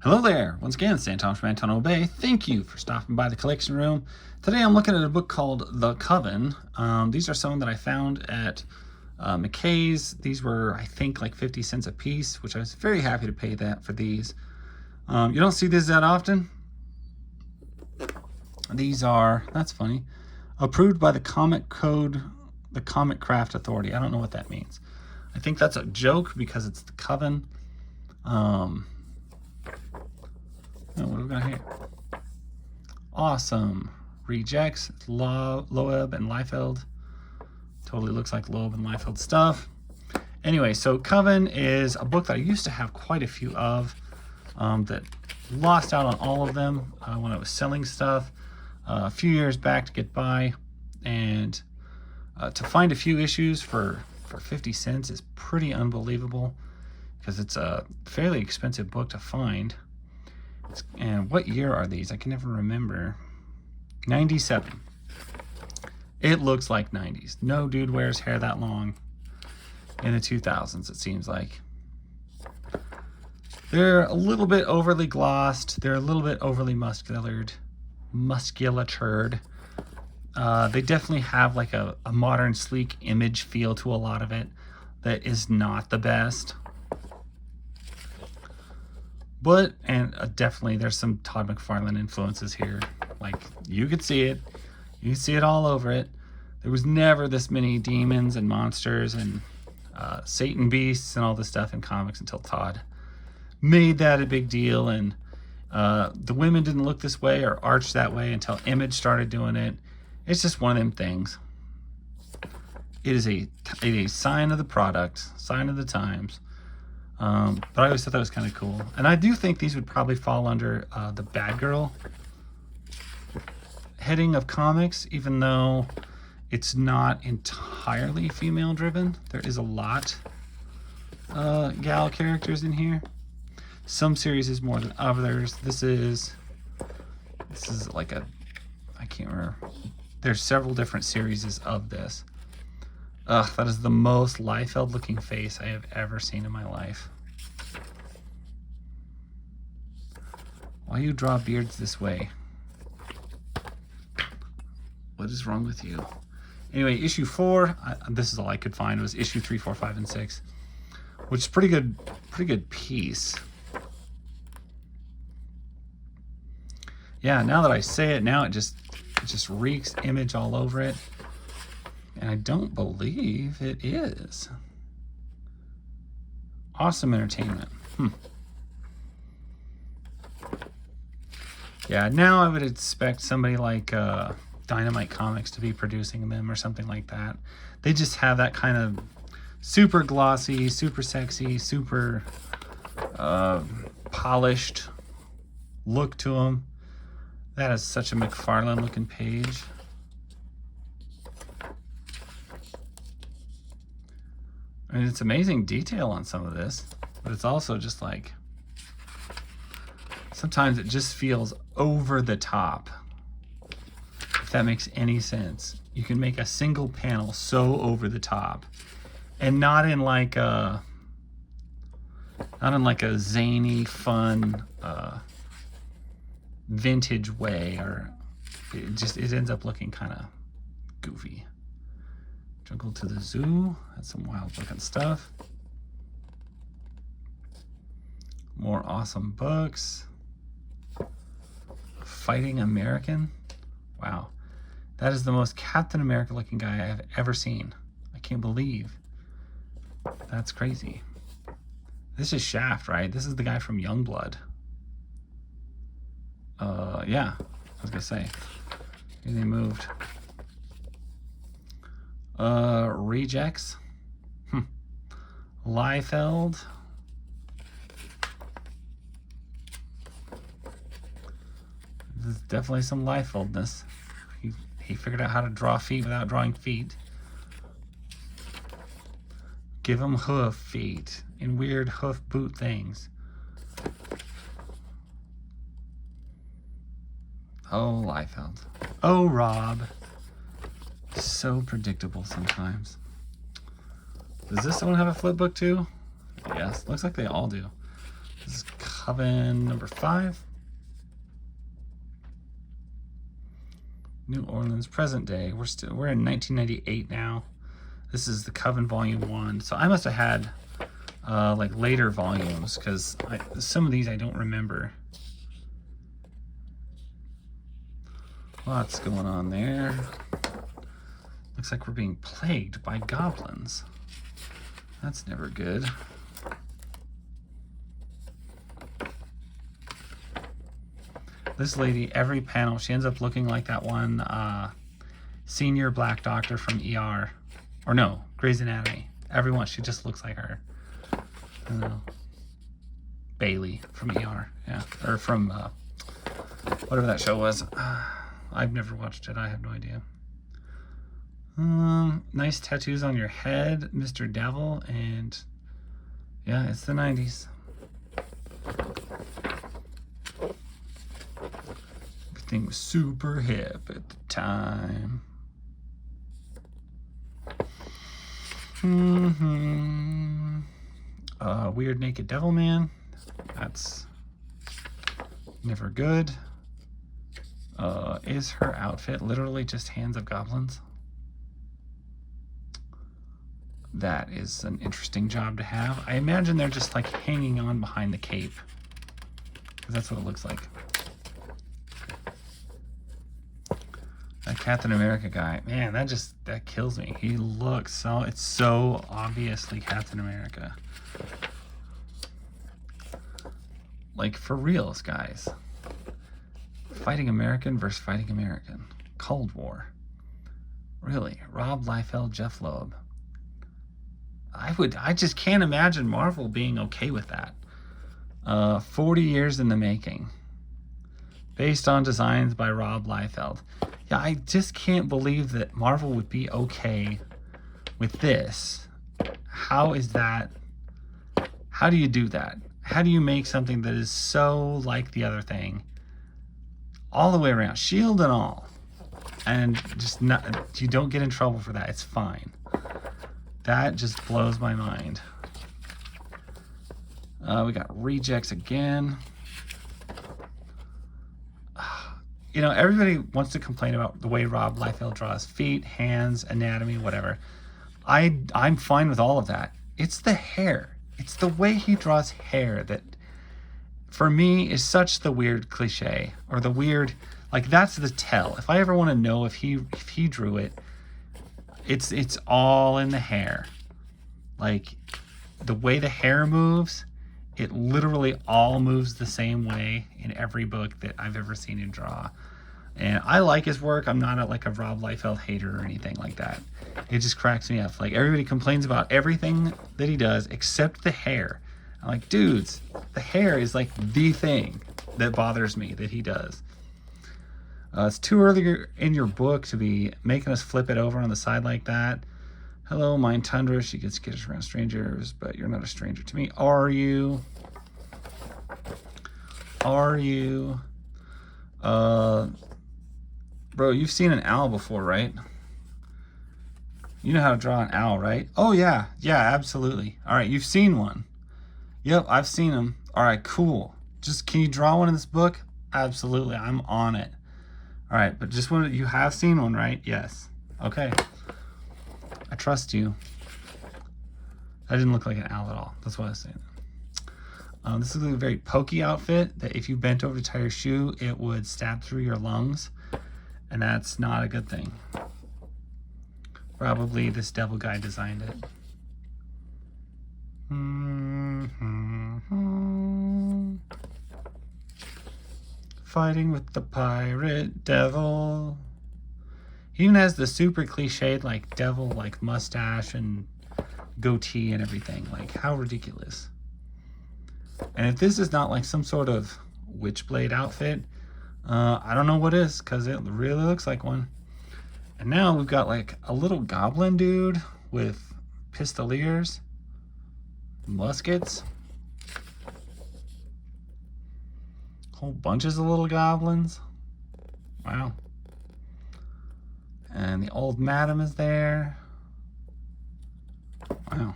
Hello there! Once again, San Tom from Antonio Bay. Thank you for stopping by the collection room. Today I'm looking at a book called The Coven. These are some that I found at McKay's. These were, I think, like 50 cents a piece, which I was very happy to pay that for these. You don't see these that often. These are, that's funny, approved by the Comic Code, the Comic Craft Authority. I don't know what that means. I think that's a joke because it's The Coven. Oh, what do we got here? Awesome. Rejects. Loeb and Liefeld. Totally looks like Loeb and Liefeld stuff. Anyway, so Coven is a book that I used to have quite a few of, that lost out on all of them when I was selling stuff a few years back to get by. And to find a few issues for 50 cents is pretty unbelievable because it's a fairly expensive book to find. And what year are these? I can never remember. 97. It looks like 90s. No dude wears hair that long in the 2000s, it seems like. They're a little bit overly glossed. They're a little bit overly musculatured. They definitely have like a modern, sleek image feel to a lot of it that is not the best. But, and definitely there's some Todd McFarlane influences here. Like, you could see it. You can see it all over it. There was never this many demons and monsters and Satan beasts and all this stuff in comics until Todd made that a big deal. And the women didn't look this way or arch that way until Image started doing it. It's just one of them things. It is a sign of the product, sign of the times. But I always thought that was kind of cool. And I do think these would probably fall under the bad girl heading of comics, even though it's not entirely female driven. There is a lot gal characters in here. Some series is more than others. This is like a, I can't remember. There's several different series of this. Ugh, that is the most Liefeld looking face I have ever seen in my life. Why you draw beards this way? What is wrong with you? Anyway, issue 4, this is all I could find, was issue 3, 4, 5, and 6. Which is pretty good piece. Yeah, now that I say it, now it just reeks Image all over it. And I don't believe it is. Awesome Entertainment. Yeah, now I would expect somebody like Dynamite Comics to be producing them or something like that. They just have that kind of super glossy, super sexy, super polished look to them. That is such a McFarlane looking page. I mean, it's amazing detail on some of this, but it's also just like, sometimes it just feels over the top. If that makes any sense. You can make a single panel so over the top and not in like a zany, fun, vintage way, or it ends up looking kind of goofy. Jungle to the Zoo. That's some wild looking stuff. More awesome books. Fighting American. Wow. That is the most Captain America looking guy I have ever seen. I can't believe. That's crazy. This is Shaft, right? This is the guy from Youngblood. Yeah. I was gonna say. Maybe they moved. Rejects. Liefeld. There's definitely some Liefeldness. He figured out how to draw feet without drawing feet. Give him hoof feet and weird hoof boot things. Oh, Liefeld. Oh, Rob. So predictable sometimes. Does this one have a flip book too? Yes, looks like they all do. This is Coven number 5. New Orleans, present day. We're in 1998 now. This is the Coven Volume 1. So I must have had like later volumes, because some of these I don't remember. Lots going on there. Looks like we're being plagued by goblins. That's never good. This lady, every panel, she ends up looking like that one senior black doctor from ER. Or no, Grey's Anatomy. Everyone, she just looks like her. I don't know. Bailey from ER. Yeah. Or from whatever that show was. I've never watched it. I have no idea. Nice tattoos on your head, Mr. Devil. And yeah, it's the 90s. Everything was super hip at the time. Weird naked devil man. That's never good. Is her outfit literally just hands of goblins? That is an interesting job to have. I imagine they're just like hanging on behind the cape, because that's what it looks like. That Captain America guy, man, that kills me. He looks so, it's so obviously Captain America. Like, for reals, guys. Fighting American versus Fighting American. Cold War. Really? Rob Liefeld, Jeff Loeb. I just can't imagine Marvel being okay with that. 40 years in the making. Based on designs by Rob Liefeld. Yeah, I just can't believe that Marvel would be okay with this. How is that? How do you do that? How do you make something that is so like the other thing all the way around, shield and all, and just not, you don't get in trouble for that? It's fine. That just blows my mind. We got rejects again. You know, everybody wants to complain about the way Rob Liefeld draws feet, hands, anatomy, whatever. I'm fine with all of that. It's the hair. It's the way he draws hair that, for me, is such the weird cliche, or the weird, like, that's the tell. If I ever want to know if he drew it, it's all in the hair. Like, the way the hair moves, it literally all moves the same way in every book that I've ever seen him draw. And I like his work. I'm not like a Rob Liefeld hater or anything like that. It just cracks me up. Like, everybody complains about everything that he does except the hair. I'm like, dudes, the hair is like the thing that bothers me that he does. It's too early in your book to be making us flip it over on the side like that. Hello, Mind Tundra. She gets skittish around strangers, but you're not a stranger to me. Are you? Are you? Bro, you've seen an owl before, right? You know how to draw an owl, right? Oh, yeah. Yeah, absolutely. All right, you've seen one. Yep, I've seen them. All right, cool. Just, can you draw one in this book? Absolutely, I'm on it. All right, but just one, you have seen one, right? Yes. Okay. I trust you. That didn't look like an owl at all. That's what I was saying. This is a very pokey outfit that if you bent over to tie your shoe, it would stab through your lungs. And that's not a good thing. Probably this devil guy designed it. Fighting with the pirate devil. He even has the super cliched like devil like mustache and goatee and everything. Like, how ridiculous. And if this is not like some sort of Witchblade outfit, I don't know what is, because it really looks like one. And now we've got like a little goblin dude with pistoliers, muskets, whole bunches of little goblins. Wow. And the old madam is there. Wow.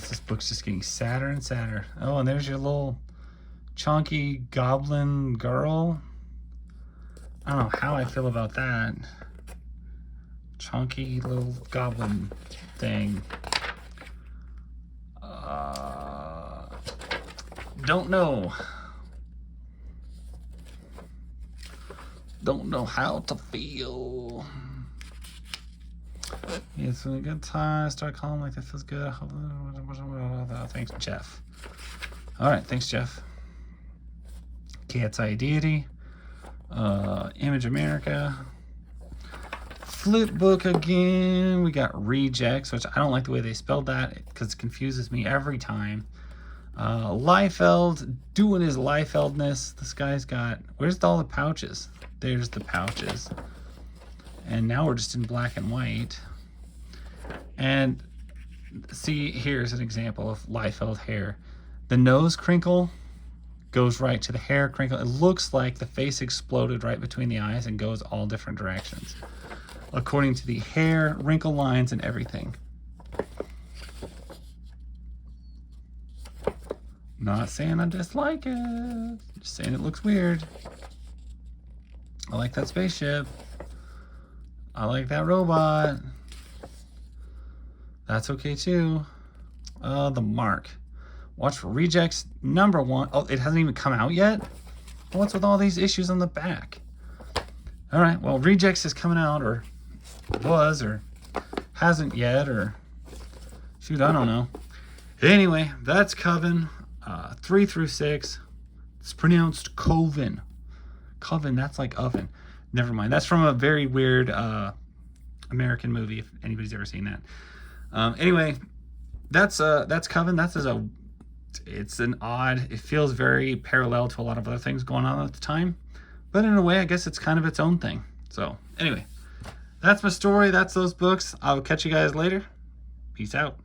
This book's just getting sadder and sadder. Oh, and there's your little chunky goblin girl. I don't know how I feel about that. Chunky little goblin thing. Don't know. Don't know how to feel. It's a good time. Start calling like that feels good. Thanks, Jeff. All right, thanks, Jeff. Cat's Eye Deity. Image America. Flip book again. We got Rejects, which I don't like the way they spelled that because it confuses me every time. Liefeld doing his Liefeldness. This guy's got, where's all the pouches? There's the pouches. And now we're just in black and white. And see, here's an example of Liefeld hair. The nose crinkle goes right to the hair crinkle. It looks like the face exploded right between the eyes and goes all different directions, according to the hair, wrinkle lines, and everything. Not saying I dislike it, just saying it looks weird. I like that spaceship. I like that robot. That's okay too. The Mark. Watch for Rejects #1. Oh, it hasn't even come out yet? What's with all these issues on the back? All right, well, Rejects is coming out, or was, or hasn't yet, or shoot, I don't know. Anyway, that's Coven 3 through 6. It's pronounced Coven. Coven, that's like oven. Never mind. That's from a very weird American movie, if anybody's ever seen that. Anyway, that's Coven. It's an odd, it feels very parallel to a lot of other things going on at the time, but in a way, I guess it's kind of its own thing. So anyway, that's my story. That's those books. I'll catch you guys later. Peace out.